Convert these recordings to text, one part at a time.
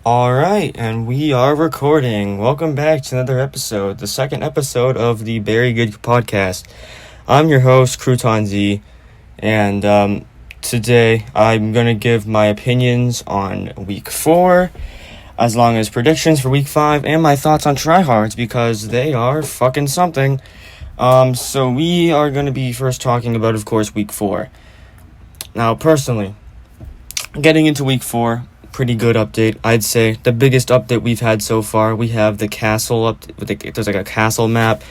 Alright, and we are recording. Welcome back to another episode, the second episode of the Beary podcast. I'm your host, Crouton Z, and today I'm going to give my opinions on week 4, as long as predictions for week 5, and my thoughts on tryhards, because they are fucking something. So we are going to be first talking about, of course, week 4. Now, personally, getting into week 4, pretty good update. I'd say the biggest update we've had so far. We have the castle there's like a castle map,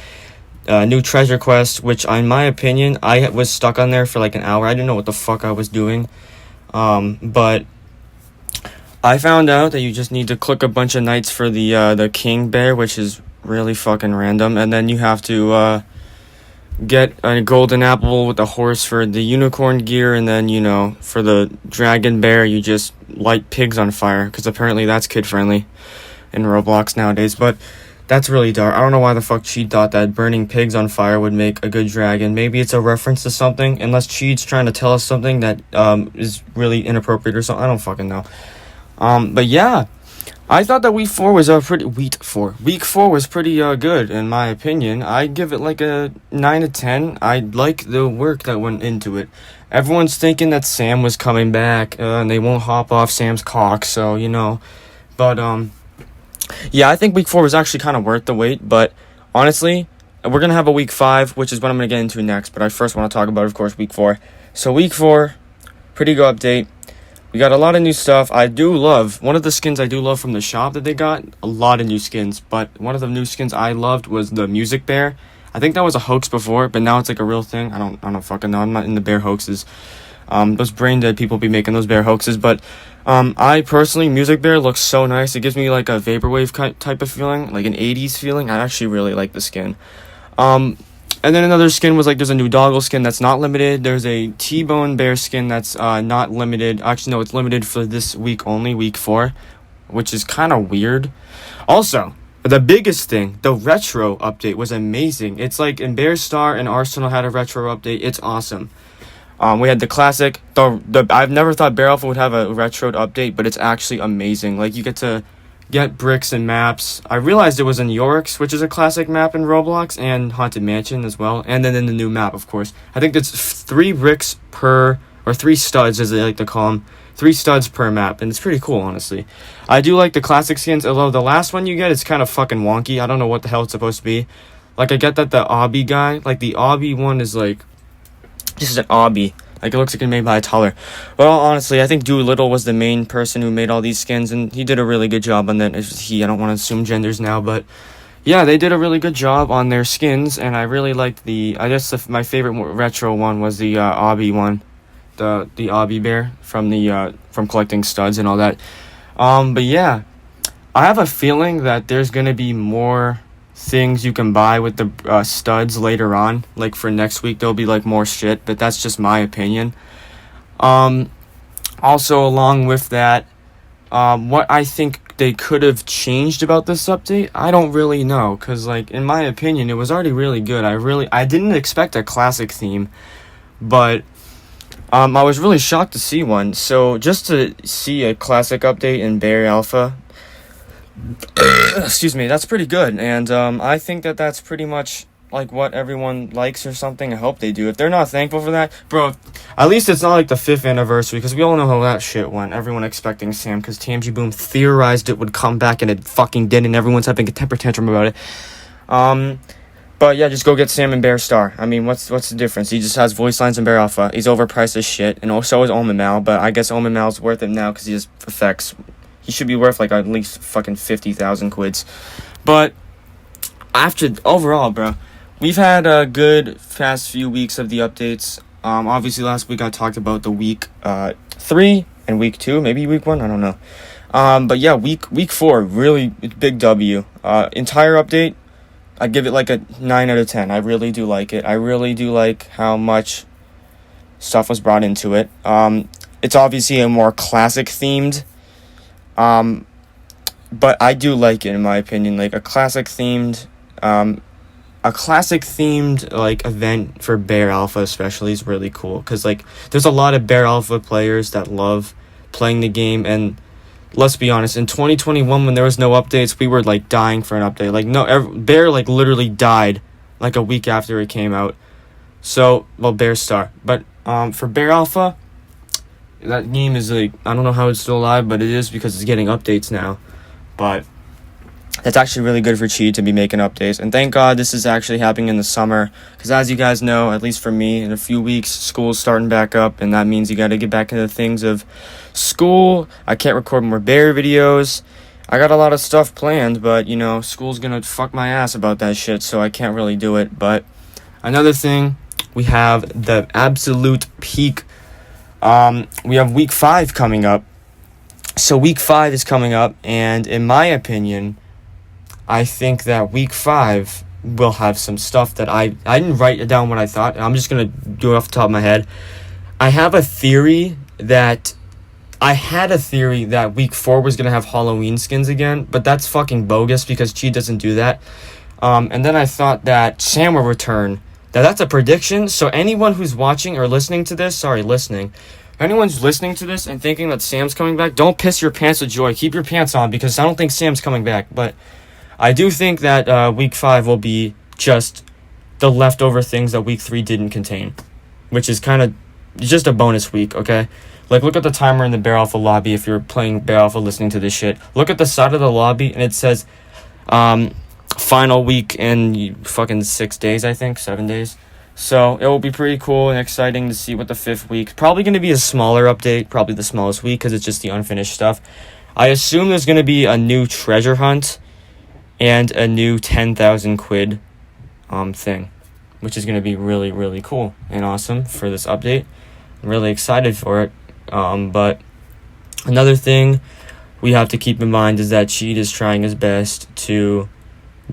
new treasure quest, which in my opinion, I was stuck on there for like an hour. I didn't know what the fuck I was doing. But I found out that you just need to click a bunch of knights for the king bear, which is really fucking random, and then you have to get a golden apple with a horse for the unicorn gear, and then, for the dragon bear, you just light pigs on fire, because apparently that's kid-friendly in Roblox nowadays, but that's really dark. I don't know why the fuck Cheat thought that burning pigs on fire would make a good dragon. Maybe it's a reference to something, unless Cheat's trying to tell us something that is really inappropriate or something. I don't fucking know. But yeah, I thought that week 4 was pretty good, in my opinion. I'd give it like a 9 to 10. I like the work that went into it. Everyone's thinking that Sam was coming back, and they won't hop off Sam's cock, so, But, yeah, I think week 4 was actually kind of worth the wait, but honestly, we're going to have a week 5, which is what I'm going to get into next, but I first want to talk about, of course, week 4. So week 4, pretty good update. We got a lot of new stuff. One of the skins I do love from the shop that they got, a lot of new skins, but one of the new skins I loved was the music bear. I think that was a hoax before, but now it's like a real thing. I don't fucking know. I'm not in the bear hoaxes. Those brain dead people be making those bear hoaxes, but I personally, music bear looks so nice. It gives me like a vaporwave type of feeling, like an 80s feeling. I actually really like the skin. And then another skin was like, there's a new doggle skin that's not limited. There's a T-bone bear skin that's not limited. Actually, no, it's limited for this week only, week 4, which is kind of weird. Also, the biggest thing, the retro update was amazing. It's like in Bear Star and Arsenal had a retro update. It's awesome. We had the classic. I've never thought Bear Alpha would have a retro update, but it's actually amazing. Like, you get to get bricks and maps. I realized it was in Yorks, which is a classic map in Roblox, and Haunted Mansion as well, and then in the new map, of course. I think it's 3 bricks per, or 3 studs as they like to call them, 3 studs per map, and it's pretty cool, honestly. I do like the classic skins, although the last one you get is kind of fucking wonky. I don't know what the hell it's supposed to be. Like, I get that the obby guy, like the obby one is like, this is an obby. Like, it looks like it's made by a taller. Well, honestly, I think Doolittle was the main person who made all these skins, and he did a really good job on that. I don't want to assume genders now, but yeah, they did a really good job on their skins, and I really liked my favorite retro one was the Obby one, the Obby bear from collecting studs and all that. But yeah, I have a feeling that there's gonna be more things you can buy with the studs later on. Like, for next week there'll be like more shit, but that's just my opinion. Also, along with that, what I think they could have changed about this update, I don't really know, because like, in my opinion, it was already really good. I didn't expect a classic theme, but I was really shocked to see one. So just to see a classic update in Bear Alpha, excuse me, that's pretty good, and I think that that's pretty much like what everyone likes or something. I hope they do. If they're not thankful for that, bro, at least it's not like the 5th anniversary, because we all know how that shit went. Everyone expecting Sam, because TMG Boom theorized it would come back, and it fucking did, and everyone's having a temper tantrum about it. But yeah, just go get Sam and Bear Star. I mean, what's the difference? He just has voice lines in Bear Alpha. He's overpriced as shit, and so is Omen Mal, but I guess Omen Mal's worth it now because he has effects. He should be worth like at least fucking 50,000 quids. But overall, bro, we've had a good past few weeks of the updates. Obviously last week I talked about the week 3 and week 2, maybe week 1, I don't know. But yeah, week 4, really big W. Entire update, I'd give it like a 9 out of 10. I really do like it. I really do like how much stuff was brought into it. It's obviously a more classic themed, but I do like it, in my opinion. Like, a classic themed like event for Bear Alpha especially is really cool, because like, there's a lot of Bear Alpha players that love playing the game, and let's be honest, in 2021 when there was no updates, we were like dying for an update. Like Bear like literally died like a week after it came out. So, well, Bear Star. But for Bear Alpha, that game is like, I don't know how it's still alive, but it is because it's getting updates now. But that's actually really good for Chi to be making updates. And thank God this is actually happening in the summer. Because as you guys know, at least for me, in a few weeks, school's starting back up. And that means you got to get back into the things of school. I can't record more Bear videos. I got a lot of stuff planned, but, you know, school's going to fuck my ass about that shit. So I can't really do it. But another thing, we have the absolute peak. We have week 5 coming up. So week 5 is coming up. And in my opinion, I think that week 5 will have some stuff that I didn't write it down what I thought. I'm just going to do it off the top of my head. I had a theory that week 4 was going to have Halloween skins again, but that's fucking bogus because Chi doesn't do that. And then I thought that Sam will return. Now that's a prediction, so anyone who's watching or listening to this, anyone's listening to this and thinking that Sam's coming back, don't piss your pants with joy. Keep your pants on because I don't think Sam's coming back, but I do think that week 5 will be just the leftover things that week 3 didn't contain, which is kind of just a bonus week, okay? Like, look at the timer in the Bear Alpha lobby if you're playing Bear Alpha listening to this shit. Look at the side of the lobby, and it says final week in fucking 6 days, I think, 7 days. So it will be pretty cool and exciting to see what the 5th week. Probably going to be a smaller update, probably the smallest week because it's just the unfinished stuff. I assume there's going to be a new treasure hunt and a new 10,000 quid thing, which is going to be really, really cool and awesome for this update. I'm really excited for it. But another thing we have to keep in mind is that Cheat is trying his best to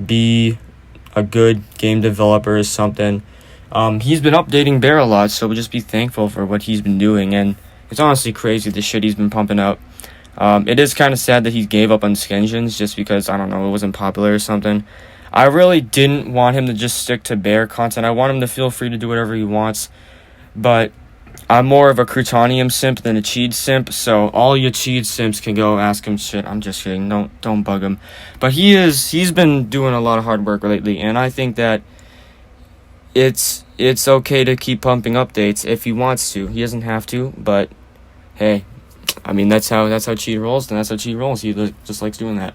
be a good game developer or something. He's been updating Bear a lot, so we'll just be thankful for what he's been doing, and it's honestly crazy the shit he's been pumping out. It is kind of sad that he gave up on Skensions just because, I don't know, it wasn't popular or something. I really didn't want him to just stick to Bear content. I want him to feel free to do whatever he wants, but I'm more of a Crutonium simp than a Cheat simp, so all you Cheat simps can go ask him shit. I'm just kidding, don't bug him. But he's been doing a lot of hard work lately, and I think that it's okay to keep pumping updates if he wants to. He doesn't have to, but hey, I mean, that's how Cheat rolls, and that's how Cheat rolls. He just likes doing that.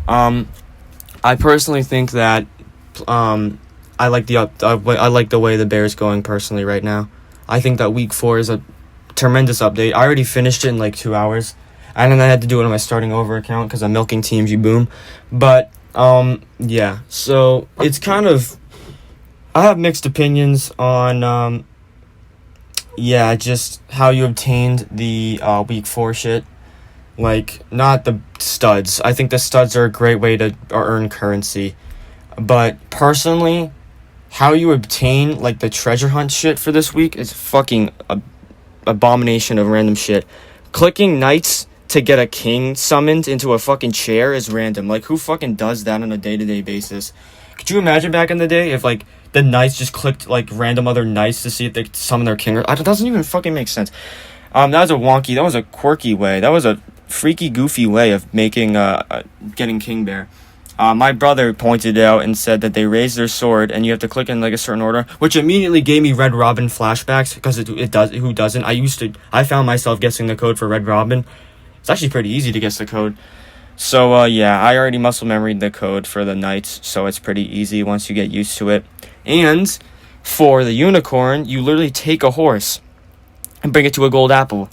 I personally think that I like the way the Bears going personally right now. I think that week 4 is a tremendous update. I already finished it in like 2 hours, and then I had to do it on my starting over account because I'm milking Team G Boom. But yeah, so it's kind of, I have mixed opinions on just how you obtained the week 4 shit. Like, not the studs. I think the studs are a great way to earn currency. But personally, how you obtain like the treasure hunt shit for this week is fucking abomination of random shit. Clicking knights to get a king summoned into a fucking chair is random. Like, who fucking does that on a day-to-day basis? Could you imagine back in the day if like the knights just clicked like random other knights to see if they could summon their king? It doesn't even fucking make sense. That was a quirky way. That was a freaky, goofy way of making getting King Bear. My brother pointed out and said that they raise their sword and you have to click in like a certain order, which immediately gave me Red Robin flashbacks because it does. Who doesn't? I found myself guessing the code for Red Robin. It's actually pretty easy to guess the code. So yeah, I already muscle memoried the code for the knights, so it's pretty easy once you get used to it. And for the unicorn, you literally take a horse and bring it to a gold apple.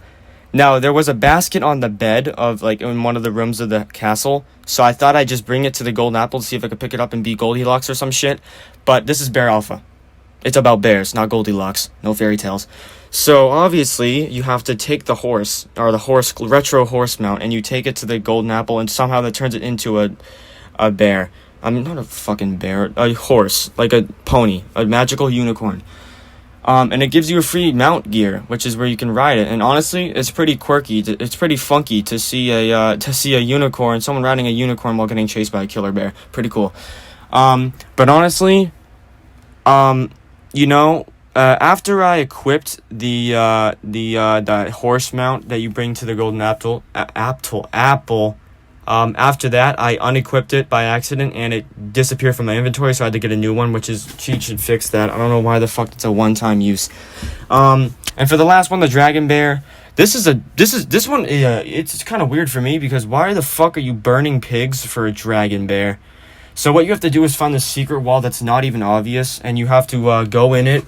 Now, there was a basket on the bed of, like, in one of the rooms of the castle, so I thought I'd just bring it to the golden apple to see if I could pick it up and beat Goldilocks or some shit, but this is Bear Alpha. It's about bears, not Goldilocks. No fairy tales. So, obviously, you have to take the horse, or the retro horse mount, and you take it to the golden apple, and somehow that turns it into a bear. I mean, not a fucking bear, a horse, like a pony, a magical unicorn. And it gives you a free mount gear, which is where you can ride it. And honestly, it's pretty quirky. It's pretty funky to see a unicorn, someone riding a unicorn while getting chased by a killer bear. Pretty cool. But honestly, after I equipped the horse mount that you bring to the golden apple. After that, I unequipped it by accident, and it disappeared from my inventory, so I had to get a new one, which is, cheat should fix that. I don't know why the fuck it's a one-time use. And for the last one, the Dragon Bear, this one, it's kind of weird for me, because why the fuck are you burning pigs for a Dragon Bear? So what you have to do is find the secret wall that's not even obvious, and you have to go in it,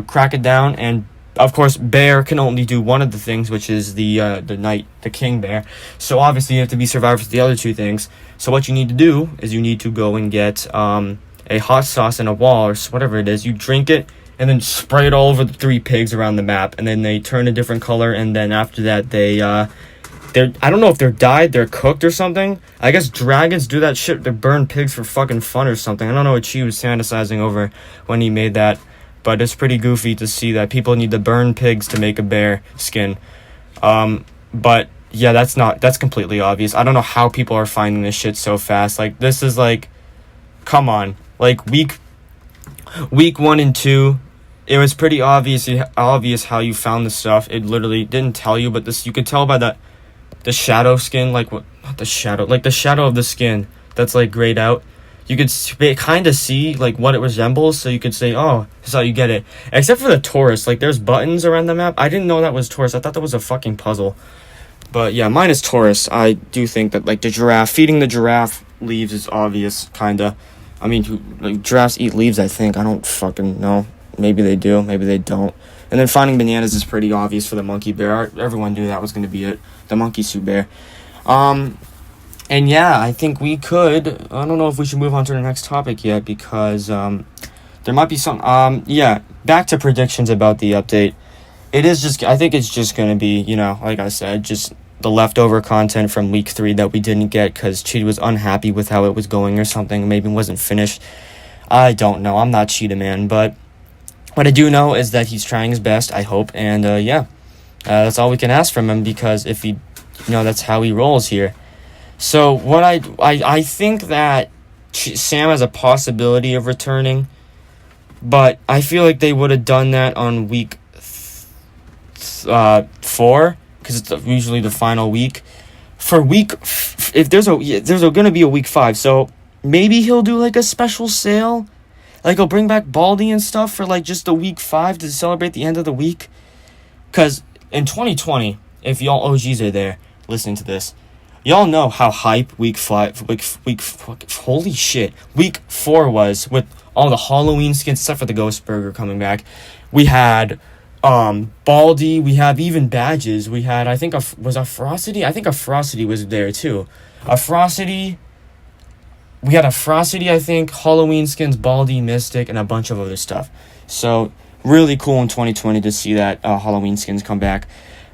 crack it down, and of course, bear can only do one of the things, which is the king bear. So obviously, you have to be survivor for the other two things. So what you need to do is you need to go and get a hot sauce and a wall, or whatever it is. You drink it, and then spray it all over the 3 pigs around the map, and then they turn a different color, and then after that, they're, I don't know if they're dyed, they're cooked or something. I guess dragons do that shit, they burn pigs for fucking fun or something. I don't know what she was fantasizing over when he made that. But it's pretty goofy to see that people need to burn pigs to make a bear skin. But yeah, that's completely obvious. I don't know how people are finding this shit so fast. Like, this is like, come on. Like, week 1 and 2, it was pretty obvious how you found the stuff. It literally didn't tell you, but this, you could tell by the shadow skin, like what, not the shadow, like the shadow of the skin that's like grayed out. You could kind of see, like, what it resembles, so you could say, oh, this is how you get it. Except for the Taurus, like, there's buttons around the map. I didn't know that was Taurus. I thought that was a fucking puzzle. But, yeah, mine is Taurus. I do think that, like, the giraffe, feeding the giraffe leaves is obvious, kind of. I mean, like, giraffes eat leaves, I think. I don't fucking know. Maybe they do, maybe they don't. And then finding bananas is pretty obvious for the monkey bear. Everyone knew that was going to be it. The monkey suit bear. And yeah, I think we could, I don't know if we should move on to the next topic yet, because there might be some, yeah, back to predictions about the update. I think it's just going to be, you know, like I said, just the leftover content from week 3 that we didn't get because Cheetah was unhappy with how it was going or something, maybe wasn't finished. I don't know, I'm not Cheetah Man, but what I do know is that he's trying his best, I hope, and that's all we can ask from him, because if he, you know, that's how he rolls here. So what I think that Sam has a possibility of returning, but I feel like they would have done that on week 4, because it's usually the final week. For if there's gonna be a week 5, so maybe he'll do like a special sale, like he'll bring back Baldy and stuff for like just the week 5 to celebrate the end of the week. Because in 2020, if y'all OGs are there listening to this, y'all know how hype week 4 was, with all the Halloween skins, except for the Ghost Burger coming back. We had Baldy, we have even badges. We had, I think, was a Frosty? I think a Frosty was there too. We had a Frosty, I think, Halloween skins, Baldy, Mystic, and a bunch of other stuff. So, really cool in 2020 to see that Halloween skins come back.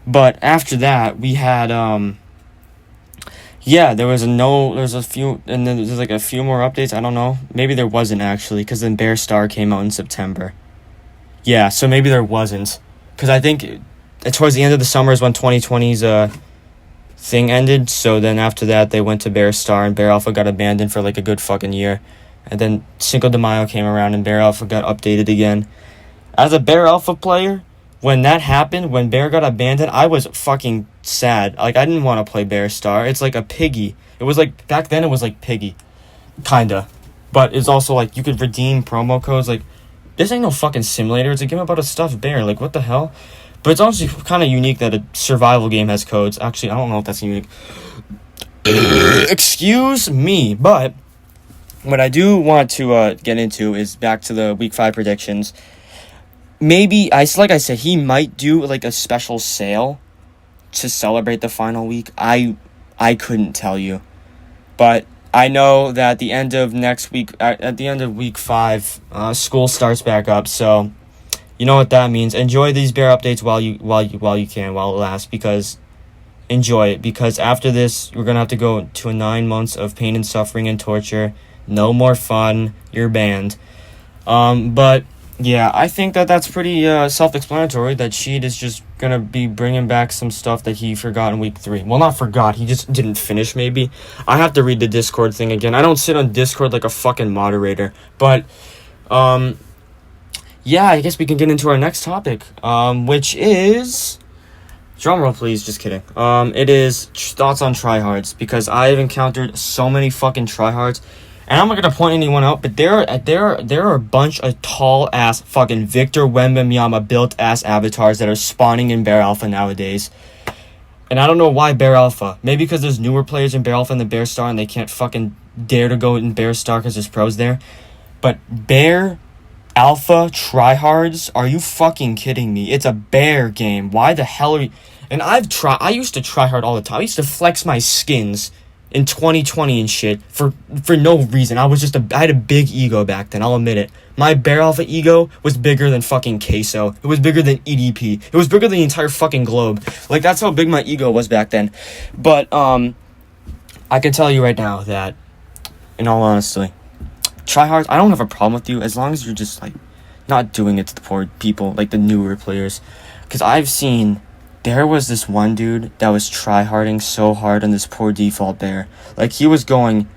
But after that, we had, yeah, there's a few, and then there's like a few more updates. I don't know. Maybe there wasn't actually, because then Bear Star came out in September. Yeah, so maybe there wasn't. Because I think towards the end of the summer is when 2020's thing ended. So then after that, they went to Bear Star, and Bear Alpha got abandoned for like a good fucking year. And then Cinco de Mayo came around, and Bear Alpha got updated again. As a Bear Alpha player, when that happened, when Bear got abandoned, I was fucking sad. Like, I didn't want to play Bear Star. It's like a piggy. It was like, back then it was like piggy. Kinda. But it's also like, you could redeem promo codes. Like, this ain't no fucking simulator. It's a game about a stuffed bear. Like, what the hell? But it's also kind of unique that a survival game has codes. Actually, I don't know if that's unique. Excuse me. But what I do want to get into is back to the week 5 predictions. Maybe, like I said, he might do like a special sale to celebrate the final week. I couldn't tell you. But I know that at the end of next week, at the end of week 5, school starts back up. So you know what that means. Enjoy these bear updates while you can, while it lasts, because enjoy it. Because after this, we're gonna have to go to 9 months of pain and suffering and torture. No more fun. You're banned. But yeah, I think that's pretty self-explanatory, that Sheed is just gonna be bringing back some stuff that he forgot in week 3. Well, not forgot, he just didn't finish, maybe. I have to read the Discord thing again. I don't sit on Discord like a fucking moderator. But, yeah, I guess we can get into our next topic, which is... Drumroll, please. Just kidding. It is thoughts on tryhards, because I've encountered so many fucking tryhards, and I'm not gonna point anyone out, but there are a bunch of tall ass fucking Victor Wembanyama built ass avatars that are spawning in Bear Alpha nowadays, and I don't know why Bear Alpha. Maybe because there's newer players in Bear Alpha and the Bear Star, and they can't fucking dare to go in Bear Star because there's pros there. But Bear Alpha tryhards? Are you fucking kidding me? It's a bear game. Why the hell are you... And I used to try hard all the time. I used to flex my skins in 2020 and shit for no reason. I had a big ego back then, I'll admit it. My Bear Alpha ego was bigger than fucking Queso. It was bigger than EDP. It was bigger than the entire fucking globe. Like, that's how big my ego was back then. But, I can tell you right now that, in all honesty, tryhards, I don't have a problem with you as long as you're just, like, not doing it to the poor people, like the newer players. Because I've seen... There was this one dude that was tryharding so hard on this poor default bear. Like, he was going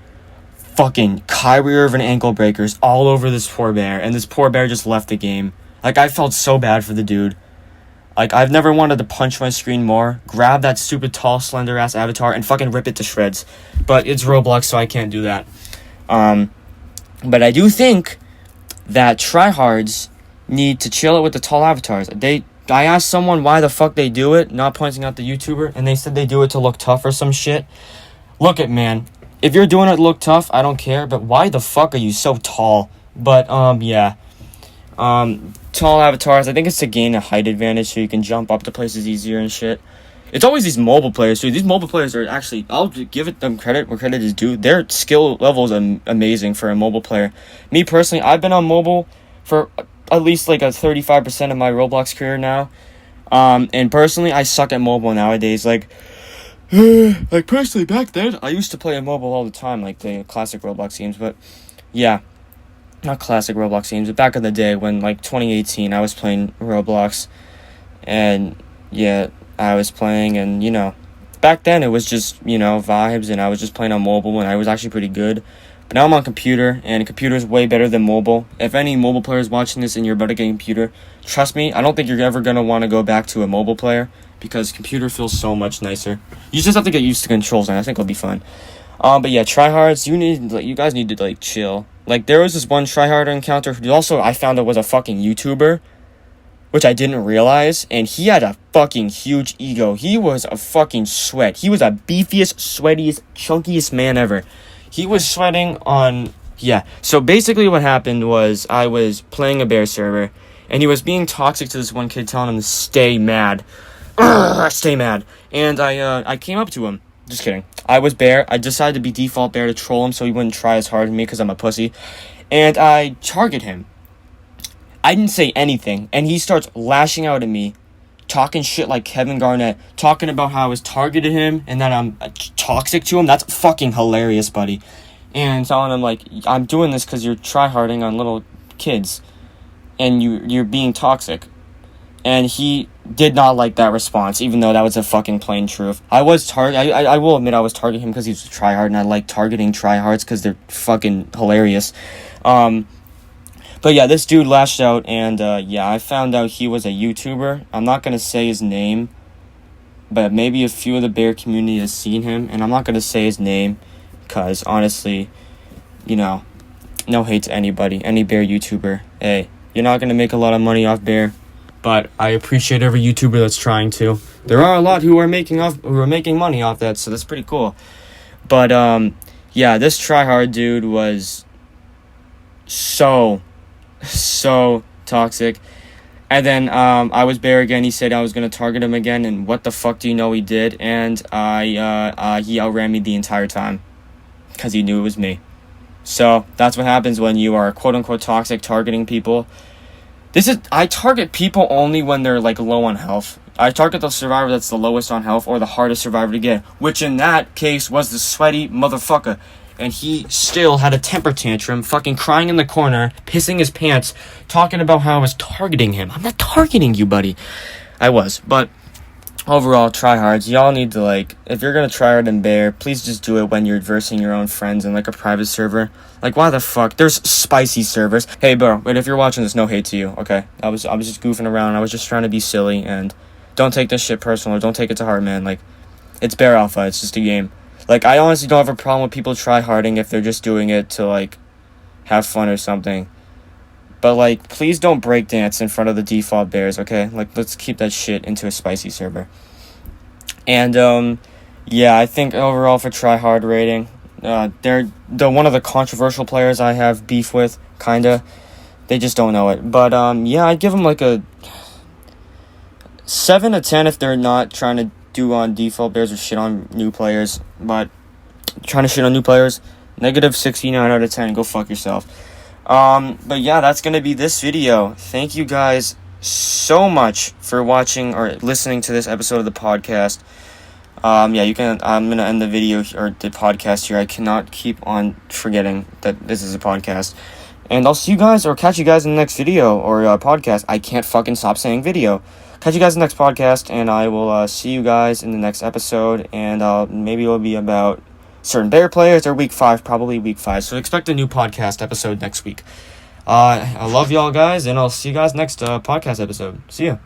fucking Kyrie Irving ankle breakers all over this poor bear, and this poor bear just left the game. Like, I felt so bad for the dude. Like, I've never wanted to punch my screen more, grab that stupid tall slender ass avatar, and fucking rip it to shreds. But it's Roblox, so I can't do that. But I do think that tryhards need to chill it with the tall avatars. I asked someone why the fuck they do it, not pointing out the YouTuber, and they said they do it to look tough or some shit. Look it, man. If you're doing it to look tough, I don't care, but why the fuck are you so tall? But, yeah. Tall avatars, I think it's to gain a height advantage so you can jump up to places easier and shit. It's always these mobile players, too. These mobile players are actually, I'll give them credit where credit is due. Their skill level is amazing for a mobile player. Me, personally, I've been on mobile for... at least like a 35% of my Roblox career now. And personally, I suck at mobile nowadays. Like personally, back then, I used to play on mobile all the time, like the classic Roblox games. But yeah, not classic Roblox games, but back in the day when, like, 2018, I was playing Roblox. And yeah, I was playing, and, you know, back then it was just, you know, vibes, and I was just playing on mobile, and I was actually pretty good. But now I'm on computer, and computer is way better than mobile. If any mobile player is watching this and you're about to get a computer, trust me, I don't think you're ever going to want to go back to a mobile player, because computer feels so much nicer. You just have to get used to controls, and I think it'll be fun. But yeah, tryhards, you guys need to, like, chill. Like, there was this one tryhard encounter who also I found out was a fucking YouTuber, which I didn't realize, and he had a fucking huge ego. He was a fucking sweat. He was the beefiest, sweatiest, chunkiest man ever. He was sweating on... Yeah, so basically what happened was I was playing a bear server, and he was being toxic to this one kid, telling him to stay mad. Stay mad. And I came up to him. Just kidding. I was bear. I decided to be default bear to troll him so he wouldn't try as hard as me because I'm a pussy. And I target him. I didn't say anything, and he starts lashing out at me, talking shit like Kevin Garnett, talking about how I was targeted him and that I'm toxic to him. That's fucking hilarious, buddy. And telling him, like, I'm doing this because you're tryharding on little kids and you're being toxic. And he did not like that response, even though that was a fucking plain truth. I will admit I was targeting him because he's a tryhard, and I like targeting tryhards because they're fucking hilarious. But yeah, this dude lashed out, and yeah, I found out he was a YouTuber. I'm not going to say his name, but maybe a few of the bear community has seen him, and I'm not going to say his name, because honestly, you know, no hate to anybody, any bear YouTuber. Hey, you're not going to make a lot of money off bear, but I appreciate every YouTuber that's trying to. There are a lot who are making money off that, so that's pretty cool. But yeah, this tryhard dude was so toxic. And then I was bear again. He said I was gonna target him again, and what the fuck do you know he did? And he outran me the entire time because he knew it was me. So that's what happens when you are quote unquote toxic, targeting people. I target people only when they're, like, low on health. I target the survivor that's the lowest on health or the hardest survivor to get, which in that case was the sweaty motherfucker. And he still had a temper tantrum, fucking crying in the corner, pissing his pants, talking about how I was targeting him. I'm not targeting you, buddy. I was, but overall, tryhards, y'all need to, like, if you're gonna try hard in Bear, please just do it when you're versing your own friends in, like, a private server. Like, why the fuck? There's spicy servers. Hey, bro, but if you're watching this, no hate to you, okay? I was just goofing around. I was just trying to be silly, and don't take this shit personal. Don't take it to heart, man. Like, it's Bear Alpha. It's just a game. Like, I honestly don't have a problem with people tryharding if they're just doing it to, like, have fun or something. But, like, please don't breakdance in front of the default bears, okay? Like, let's keep that shit into a spicy server. And, yeah, I think overall for tryhard rating, they're one of the controversial players I have beef with, kinda. They just don't know it. But, yeah, I'd give them, like, a 7 to 10 if they're not trying to do on default bears or shit on new players. But, trying to shit on new players, negative 69 out of 10. Go fuck yourself. But yeah, that's gonna be this video. Thank you guys so much for watching or listening to this episode of the podcast. Yeah, I'm gonna end the video or the podcast here. I cannot keep on forgetting that this is a podcast. And I'll see you guys or catch you guys in the next video or podcast. I can't fucking stop saying video. Catch you guys in the next podcast, and I will see you guys in the next episode. And maybe it'll be about certain Bear players, or week 5, probably week 5. So expect a new podcast episode next week. I love y'all guys, and I'll see you guys next podcast episode. See ya.